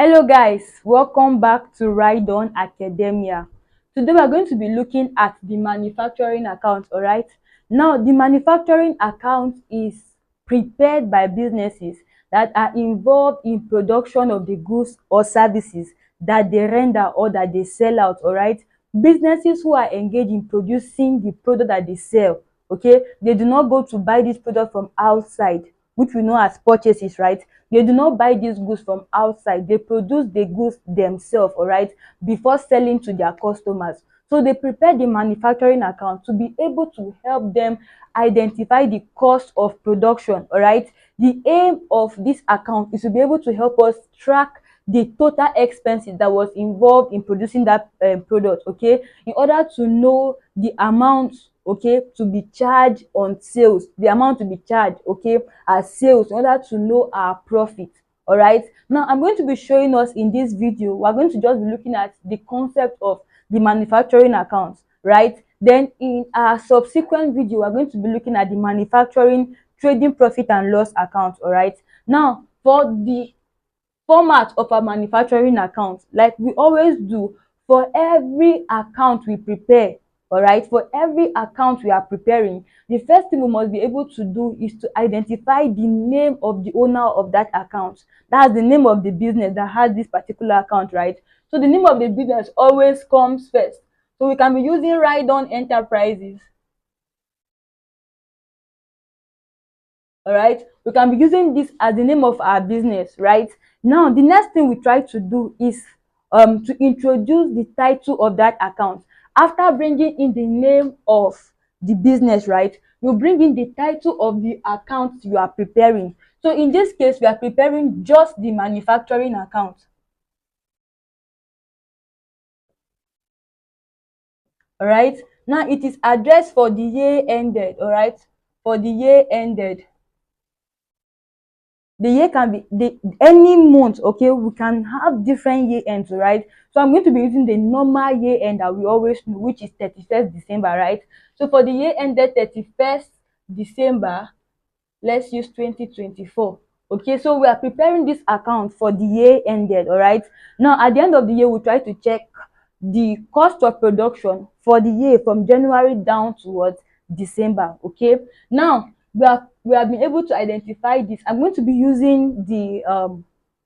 Hello guys, welcome back to Ride On Academia. Today we are going to be looking at the manufacturing account, alright? Now, the manufacturing account is prepared by businesses that are involved in production of the goods or services that they render or that they sell out, alright? Businesses who are engaged in producing the product that they sell, okay? They do not go to buy this product from outside, which we know as purchases, right? They do not buy these goods from outside. They produce the goods themselves, all right, before selling to their customers. So they prepare the manufacturing account to be able to help them identify the cost of production, all right. The aim of this account is to be able to help us track the total expenses that was involved in producing that product, okay, in order to know the amount, okay, to be charged on sales, the amount to be charged, okay, as sales, in order to know our profit. All right, now I'm going to be showing us in this video, we're going to just be looking at the concept of the manufacturing account, right? Then in our subsequent video, we're going to be looking at the manufacturing trading profit and loss account. All right, now for the format of our manufacturing account, like we always do for every account we prepare, all right, for every account we are preparing, the first thing we must be able to do is to identify the name of the owner of that account. That's the name of the business that has this particular account, right? So the name of the business always comes first. So we can be using Ride On Enterprises. All right, we can be using this as the name of our business, right? Now the next thing we try to do is to introduce the title of that account. After bringing in the name of the business, right, you bring in the title of the account you are preparing. So in this case, we are preparing just the manufacturing account. All right, now it is addressed for the year ended. All right, for the year ended. The year can be any month, okay? We can have different year ends, right? So I'm going to be using the normal year end that we always know, which is 31st December, right? So for the year ended 31st December, let's use 2024. Okay, so we are preparing this account for the year ended. All right, now at the end of the year, we try to check the cost of production for the year from January down towards December. Okay, now we have been able to identify this. I'm going to be using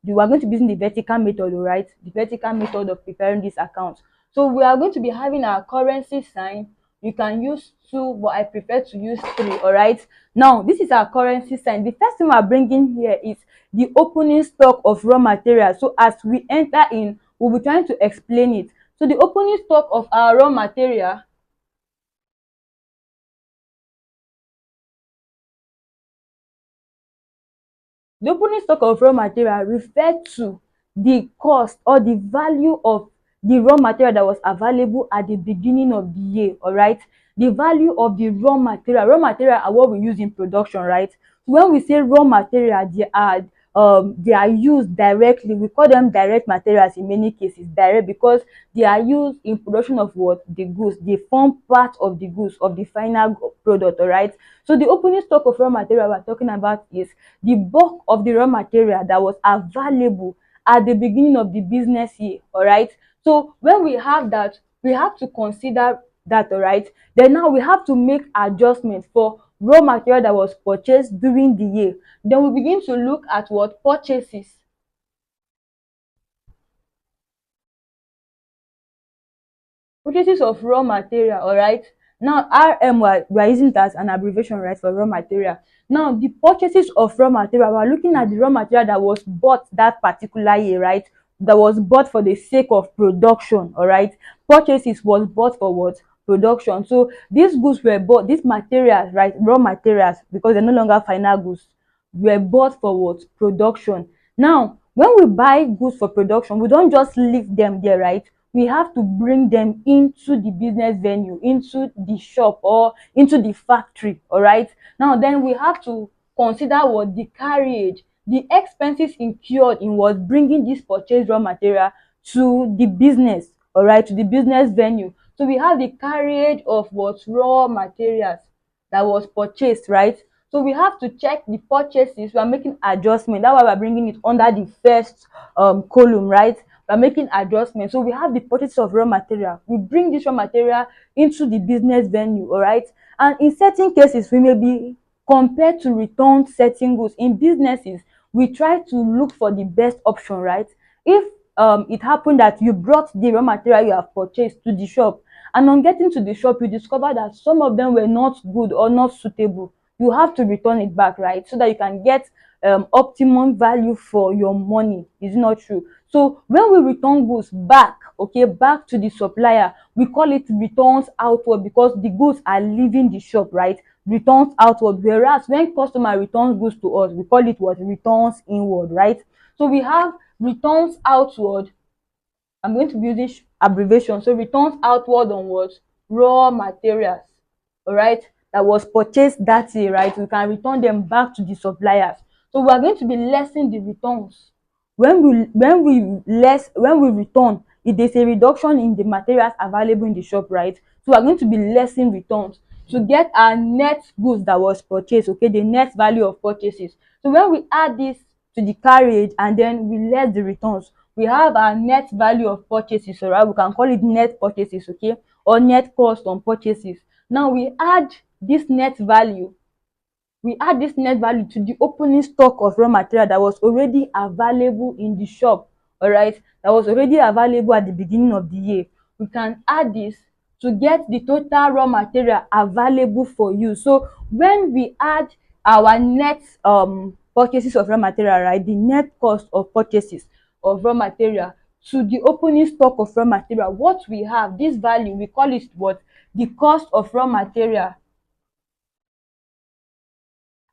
we are going to be using the vertical method, all right, the vertical method of preparing this account. So we are going to be having our currency sign. You can use 2, but I prefer to use 3. All right, now this is our currency sign. The first thing we're bringing here is the opening stock of raw material. So as we enter in, we'll be trying to explain it. So the opening stock of our raw material, the opening stock of raw material refer to the cost or the value of the raw material that was available at the beginning of the year. All right, the value of the raw material are what we use in production, right? So when we say raw material, they are used directly. We call them direct materials in many cases, direct, because they are used in production of what? The goods. They form part of the goods, of the final product. All right, so the opening stock of raw material we're talking about is the bulk of the raw material that was available at the beginning of the business year. All right, so when we have that, we have to consider that. All right, then now we have to make adjustment for raw material that was purchased during the year. Then we begin to look at what? Purchases. Purchases of raw material. All right, now RM, we are using it as an abbreviation, right, for raw material. Now the purchases of raw material, we are looking at the raw material that was bought that particular year, right, that was bought for the sake of production. All right, purchases was bought for what? Production. So these goods were bought, these materials, right, raw materials, because they're no longer final goods, were bought for what? Production. Now when we buy goods for production, we don't just leave them there, right? We have to bring them into the business venue, into the shop, or into the factory. All right, now then we have to consider what? The carriage, the expenses incurred in what? Bringing this purchased raw material to the business. All right, to the business venue. So we have the carriage of what? Raw materials that was purchased, right? So we have to check the purchases. We are making adjustment. That's why we're bringing it under the first column, right? We're making adjustments. So we have the purchase of raw material. We bring this raw material into the business venue, all right? And in certain cases, we may be compared to return certain goods. In businesses, we try to look for the best option, right? If it happened that you brought the raw material you have purchased to the shop, and on getting to the shop you discover that some of them were not good or not suitable, you have to return it back, right? So that you can get optimum value for your money. Is it not true? So when we return goods back, okay, back to the supplier, we call it returns outward, because the goods are leaving the shop, right? Returns outward. Whereas when customer returns goods to us, we call it what? Returns inward, right? So we have returns outward. I'm going to use this abbreviation. So returns outward on what? Raw materials, all right, that was purchased that day, right? We can return them back to the suppliers. So we are going to be lessening the returns. When we return, if there's a reduction in the materials available in the shop, right? So we are going to be lessening returns to get our net goods that was purchased, okay, the net value of purchases. So when we add this to the carriage and then we less the returns, we have our net value of purchases, all right? We can call it net purchases, okay, or net cost on purchases. Now we add this net value to the opening stock of raw material that was already available in the shop, all right, that was already available at the beginning of the year. We can add this to get the total raw material available for use. So when we add our net purchases of raw material, right, the net cost of purchases of raw material to the opening stock of raw material, what we have, this value, we call it what? The cost of raw material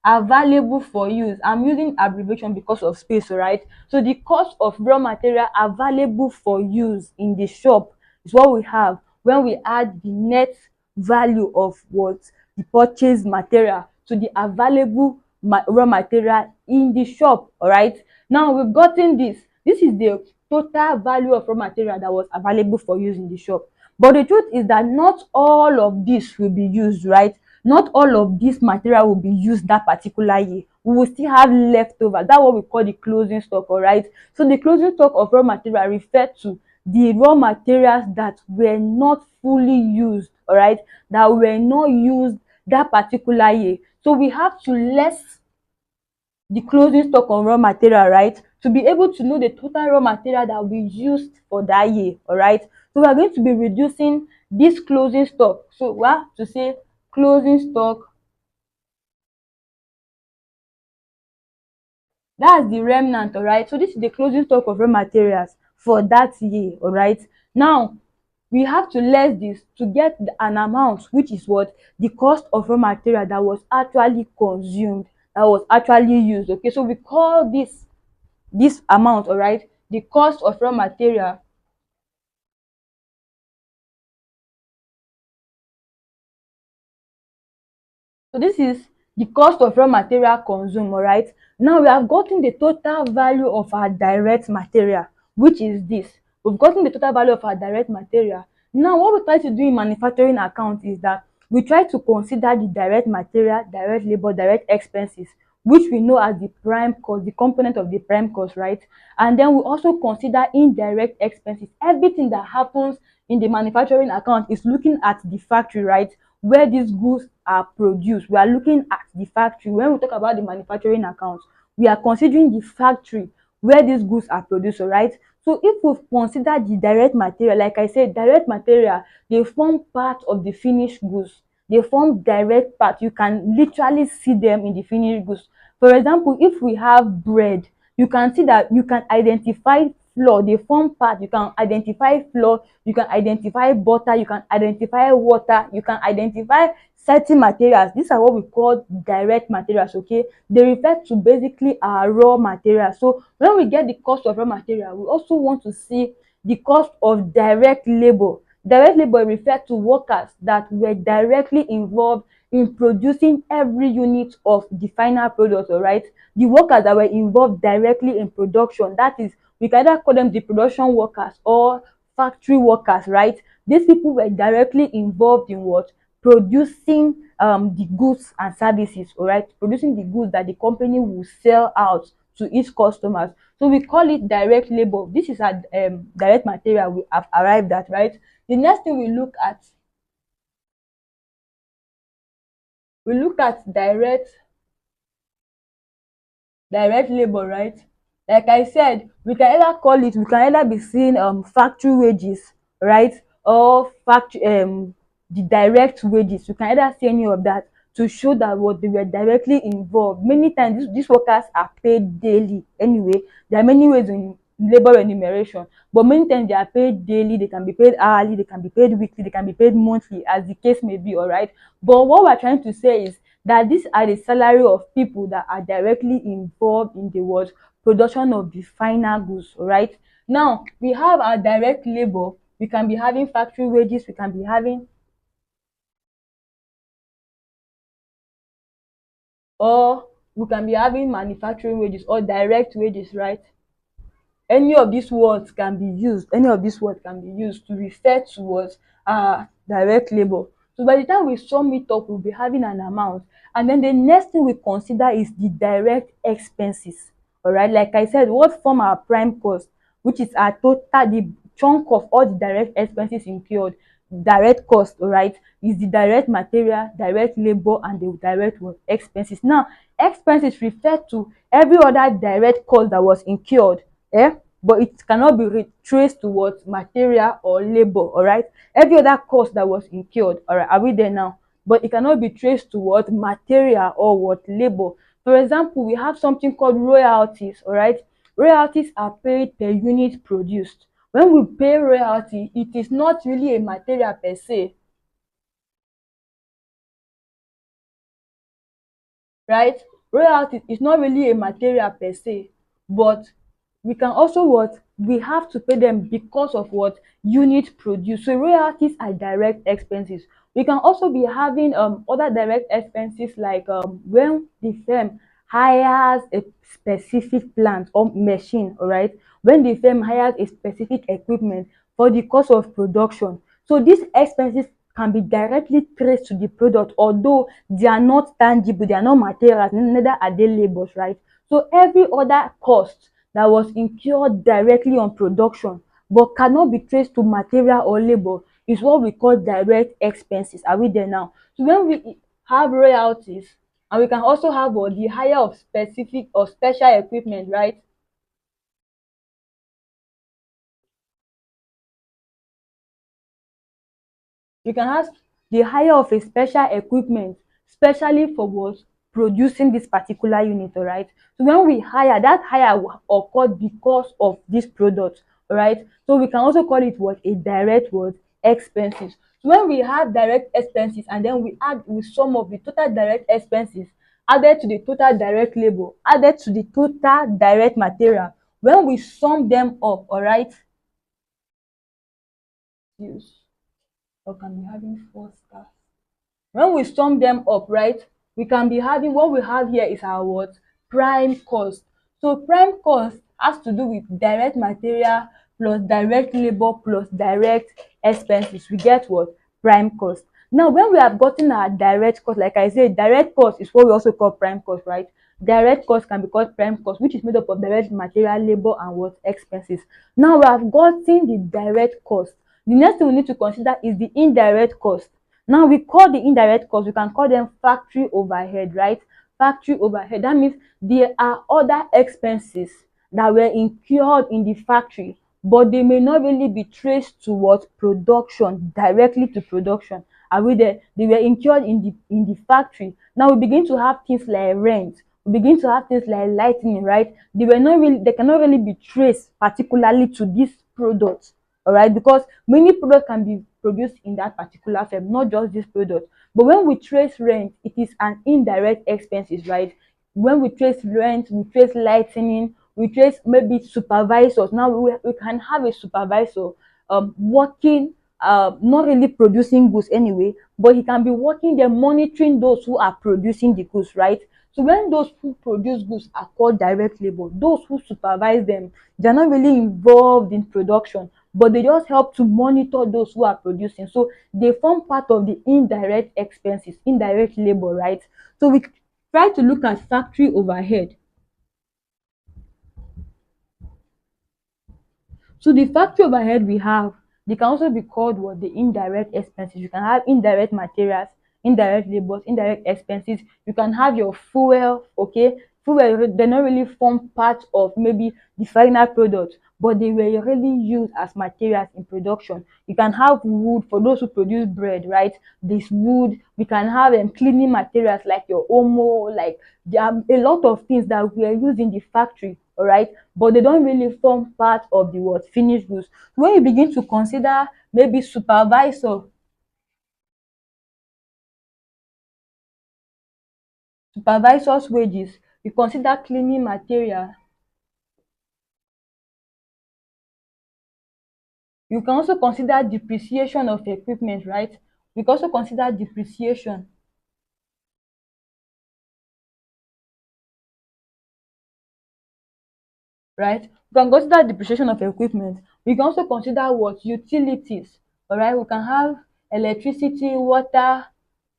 available for use. I'm using abbreviation because of space, right? So the cost of raw material available for use in the shop is what we have when we add the net value of what? The purchased material to the available raw material in the shop, all right? Now we've gotten this. This is the total value of raw material that was available for use in the shop. But the truth is that not all of this will be used, right? Not all of this material will be used that particular year. We will still have leftover. That's what we call the closing stock, all right? So the closing stock of raw material refers to the raw materials that were not fully used, all right, that were not used that particular year. So we have to less the closing stock on raw material, right, to be able to know the total raw material that we used for that year, all right? So we are going to be reducing this closing stock. So we have to say closing stock, that's the remnant, all right? So this is the closing stock of raw materials for that year, all right? Now we have to less this to get an amount, which is what? The cost of raw material that was actually consumed, that was actually used, okay? So we call this amount, all right, the cost of raw material So this is the cost of raw material consumed, all right? Now we have gotten the total value of our direct material, which is this. We've gotten the total value of our direct material. Now what we try to do in manufacturing account is that we try to consider the direct material, direct labor, direct expenses, which we know as the prime cost, the component of the prime cost, right? And then we also consider indirect expenses. Everything that happens in the manufacturing account is looking at the factory, right, where these goods are produced. We are looking at the factory. When we talk about the manufacturing account, we are considering the factory where these goods are produced, all right? So if we consider the direct material, like I said, direct material, they form part of the finished goods. They form direct part. You can literally see them in the finished goods. For example, if we have bread, you can see that you can identify flour. They form part. You can identify flour, you can identify butter, you can identify water, you can identify certain materials. These are what we call direct materials, okay? They refer to basically our raw material. So when we get the cost of raw material, we also want to see the cost of direct labor. Direct labor refers to workers that were directly involved in producing every unit of the final product, all right? The workers that were involved directly in production, that is, we can either call them the production workers or factory workers, right? These people were directly involved in what? Producing the goods and services, all right, producing the goods that the company will sell out to its customers. So we call it direct labor. This is a direct material we have arrived at, right? The next thing we look at direct labor, right? Like I said, we can either be seeing factory wages, right, or factory the direct wages. You can either see any of that to show that what they were directly involved. Many times these workers are paid daily anyway. There are many ways in labor remuneration, but many times they are paid daily, they can be paid hourly, they can be paid weekly, they can be paid monthly, as the case may be, all right. But what we're trying to say is that these are the salary of people that are directly involved in the what production of the final goods, right? Now we have our direct labor. We can be having factory wages, we can be having, or we can be having manufacturing wages or direct wages, right? Any of these words can be used to refer towards direct labor. So by the time we sum it up, we'll be having an amount. And then the next thing we consider is the direct expenses. All right, like I said, what form our prime cost, which is our total, the chunk of all the direct expenses incurred. Direct cost, all right, is the direct material, direct labor, and the direct what expenses. Now expenses refer to every other direct cost that was incurred, but it cannot be traced towards material or labor, all right. Every other cost that was incurred, all right, are we there now? But it cannot be traced towards material or what labor. For example, we have something called royalties, all right. Royalties are paid per unit produced. When we pay royalty, it is not really a material per se, right? Royalty is not really a material per se, but we can also what we have to pay them because of what unit produced. So royalties are direct expenses. We can also be having other direct expenses, like when the firm hires a specific plant or machine, all right, when the firm hires a specific equipment for the cost of production. So these expenses can be directly traced to the product, although they are not tangible, they are not materials, neither are they labors, right? So every other cost that was incurred directly on production but cannot be traced to material or labor is what we call direct expenses. Are we there now? So when we have royalties, and we can also have what the hire of specific or special equipment, right? You can have the hire of a special equipment specially for what producing this particular unit, all right. So when we hire, that hire will occur because of this product, all right. So we can also call it what a direct what expenses. So when we have direct expenses and then we add with sum of the total direct expenses added to the total direct labor added to the total direct material, when we sum them up, all right, use or can be having 4 stars. When we sum them up, right, we can be having, what we have here is our what prime cost. So prime cost has to do with direct material plus direct labor plus direct expenses. We get what prime cost. Now when we have gotten our direct cost, like I said, direct cost is what we also call prime cost, right? Direct cost can be called prime cost, which is made up of direct material, labor, and what expenses. Now we have gotten the direct cost. The next thing we need to consider is the indirect cost. Now we call the indirect cost, we can call them factory overhead, right? Factory overhead, that means there are other expenses that were incurred in the factory, but they may not really be traced towards production, directly to production. Are we there? They were incurred in the factory. Now we begin to have things like rent, we begin to have things like lightning, right? They cannot really be traced particularly to this product, all right, because many products can be produced in that particular firm, not just this product. But when we trace rent, it is an indirect expenses, right? When we trace rent, we trace lightning, we trace maybe supervisors. Now we can have a supervisor working, not really producing goods anyway, but he can be working there monitoring those who are producing the goods, right? So when those who produce goods are called direct labor, those who supervise them, they're not really involved in production, but they just help to monitor those who are producing. So they form part of the indirect expenses, indirect labor, right? So we try to look at factory overhead. So the factory overhead we have, they can also be called what? The indirect expenses. You can have indirect materials, indirect labors, indirect expenses. You can have your fuel, okay? Fuel, they not really form part of maybe the final product, but they were really used as materials in production. You can have wood for those who produce bread, right? This wood. We can have cleaning materials like your omo, like there are a lot of things that we are used in the factory, all right, but they don't really form part of the what? Finished goods. When you begin to consider maybe supervisor's wages, you consider cleaning material. You can also consider depreciation of equipment, right? We can also consider depreciation, right? We can consider depreciation of equipment. We can also consider what? Utilities, all right? We can have electricity, water,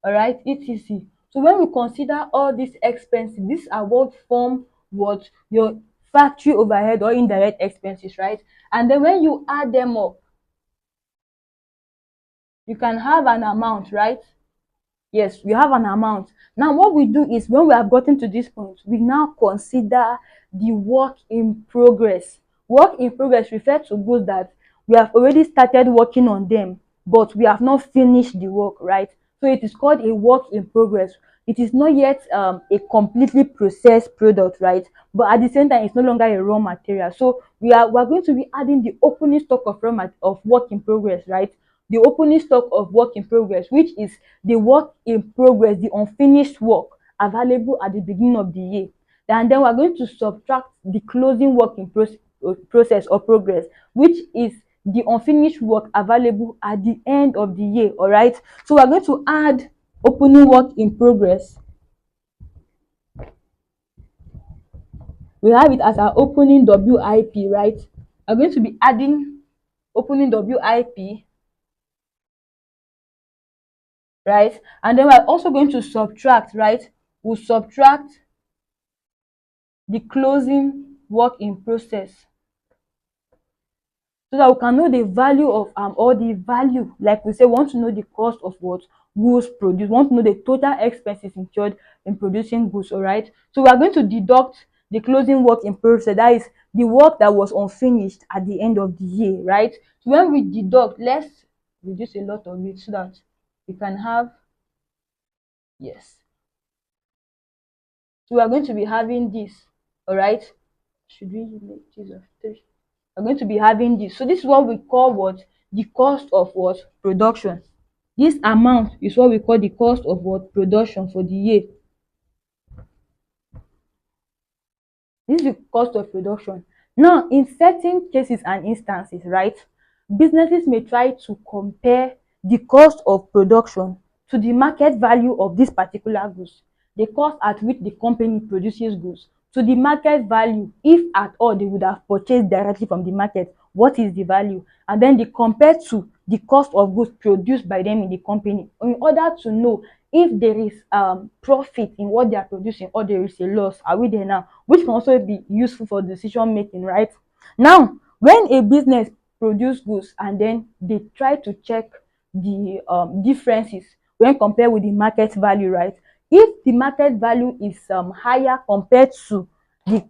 all right, etc. So when we consider all these expenses, these are what form what? Your factory overhead or indirect expenses, right? And then when you add them up, you can have an amount, right? Yes, we have an amount. Now what we do is, when we have gotten to this point, we now consider the work in progress. Work in progress refers to goods that we have already started working on them, but we have not finished the work, right? So it is called a work in progress. It is not yet a completely processed product, right? But at the same time, it's no longer a raw material. So we are going to be adding the opening stock of of work in progress, right? The opening stock of work in progress, which is the work in progress, the unfinished work available at the beginning of the year. And then we're going to subtract the closing work in process or progress, which is the unfinished work available at the end of the year. All right. So we're going to add opening work in progress. We have it as our opening WIP, right? We're going to be adding opening WIP, right? And then we're also going to subtract, right? We'll subtract the closing work in process, so that we can know the value of or the value, like we say, we want to know the cost of what? Goods produced. We want to know the total expenses incurred in producing goods, all right? So we are going to deduct the closing work in process, that is the work that was unfinished at the end of the year, right? So when we deduct, let's reduce a lot of it so that we can have, yes, so we are going to be having this, all right? Should we make this of 3? We're going to be having this. So this is what we call what? The cost of what? Production. This amount is what we call the cost of what? Production for the year. This is the cost of production. Now, in certain cases and instances, right, businesses may try to compare the cost of production to the market value of this particular goods, the cost at which the company produces goods, to the market value, if at all they would have purchased directly from the market, what is the value, and then they compare to the cost of goods produced by them in the company, in order to know if there is profit in what they are producing or there is a loss. Are we there now? Which can also be useful for decision making, right? Now, when a business produce goods and then they try to check the differences when compared with the market value, right? If the market value is higher compared to the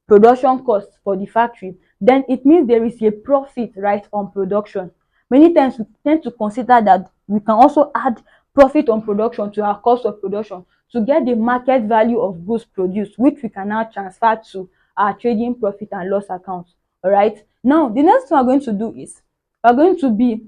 production cost for the factory, then it means there is a profit, right, on production. Many times we tend to consider that we can also add profit on production to our cost of production to get the market value of goods produced, which we can now transfer to our trading profit and loss account. All right. Now, the next thing we're going to do is we're going to be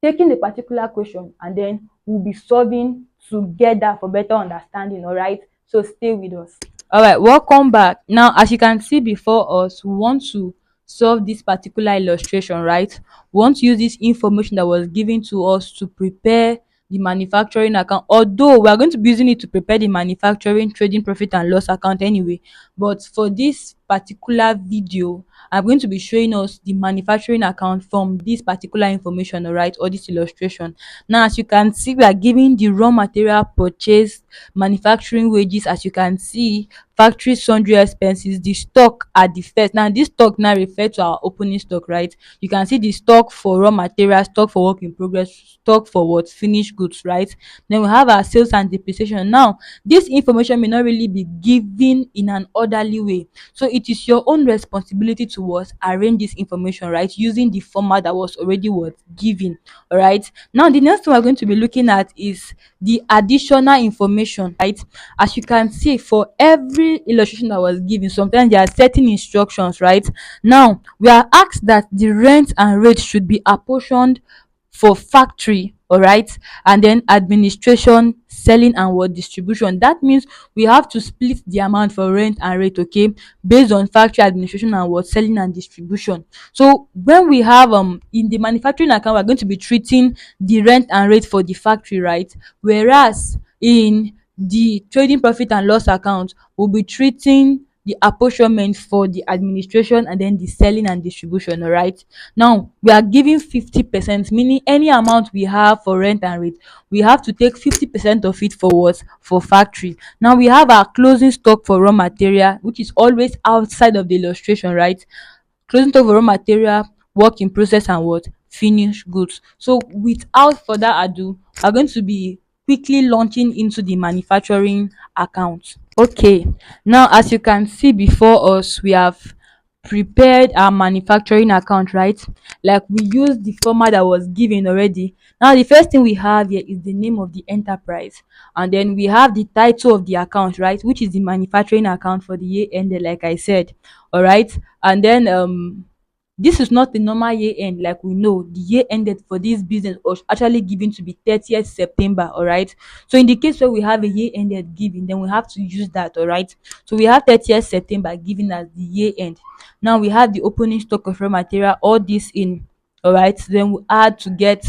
taking the particular question and then we'll be solving together for better understanding. All right. So stay with us. All right, welcome back. Now, as you can see before us, we want to solve this particular illustration, right? We want to use this information that was given to us to prepare the manufacturing account, although we are going to be using it to prepare the manufacturing trading profit and loss account anyway. But for this particular video, I'm going to be showing us the manufacturing account from this particular information, all right, or this illustration. Now, as you can see, we are giving the raw material purchase, manufacturing wages, as you can see, factory sundry expenses, the stock at the first. Now, this stock now refer to our opening stock, right? You can see the stock for raw material, stock for work in progress, stock for what finished goods, right? Then we have our sales and depreciation. Now, this information may not really be given in an orderly way, so it is your own responsibility to what arrange this information, right, using the format that was already what given. All right, now the next thing we're going to be looking at is the additional information, right? As you can see, for every illustration that was given, sometimes there are certain instructions, right? Now we are asked that the rent and rate should be apportioned for factory, all right, and then administration, selling and what distribution. That means we have to split the amount for rent and rate, okay, based on factory, administration and what selling and distribution. So when we have in the manufacturing account, we're going to be treating the rent and rate for the factory, right, whereas in the trading profit and loss account, we'll be treating the apportionment for the administration and then the selling and distribution. All right, now we are giving 50%, meaning any amount we have for rent and rate, we have to take 50% of it for what, for factory. Now we have our closing stock for raw material, which is always outside of the illustration, right? Closing stock for raw material, work in process and what finished goods. So without further ado, we're going to be quickly launching into the manufacturing account. Okay, now as you can see before us, we have prepared our manufacturing account, right? Like we used the format that was given already. Now the first thing we have here is the name of the enterprise, and then we have the title of the account, right, which is the manufacturing account for the year ended, like I said. All right, and then this is not the normal year end. Like we know, the year ended for this business was actually given to be 30th September. All right, so in the case where we have a year ended given, then we have to use that. All right, so we have 30th September given as the year end. Now we have the opening stock of raw material, all this in. All right, then we add to get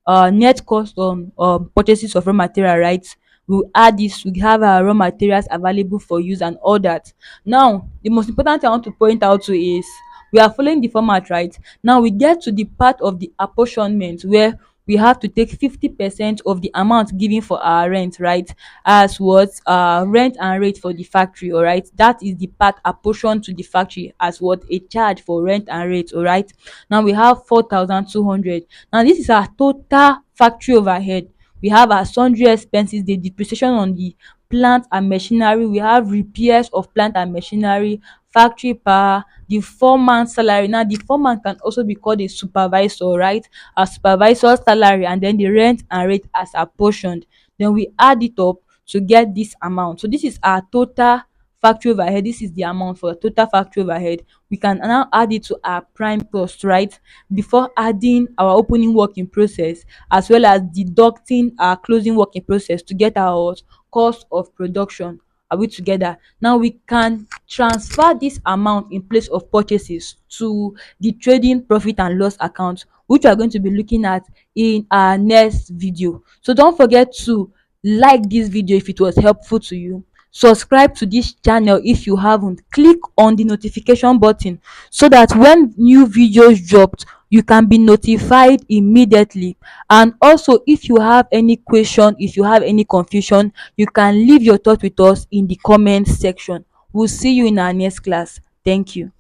net cost on purchases of raw material, right? We add this, we have our raw materials available for use and all that. Now the most important thing I want to point out to is we are following the format, right? Now we get to the part of the apportionment where we have to take 50% of the amount given for our rent, right, as what rent and rate for the factory. All right, that is the part apportioned to the factory as what a charge for rent and rate. All right, now we have 4,200. Now this is our total factory overhead. We have our sundry expenses, the depreciation on the plant and machinery, we have repairs of plant and machinery, factory power, the foreman salary. Now the foreman can also be called a supervisor, right? A supervisor salary, and then the rent and rate as apportioned. Then we add it up to get this amount. So this is our total factory overhead. This is the amount for total factory overhead. We can now add it to our prime cost, right, before adding our opening work in process as well as deducting our closing work in process to get our cost of production. Are we together? Now we can transfer this amount in place of purchases to the trading profit and loss account, which we are going to be looking at in our next video. So don't forget to like this video if it was helpful to you. Subscribe to this channel if you haven't. Click on the notification button so that when new videos dropped, you can be notified immediately. And also, if you have any question, if you have any confusion, you can leave your thought with us in the comment section. We'll see you in our next class. Thank you.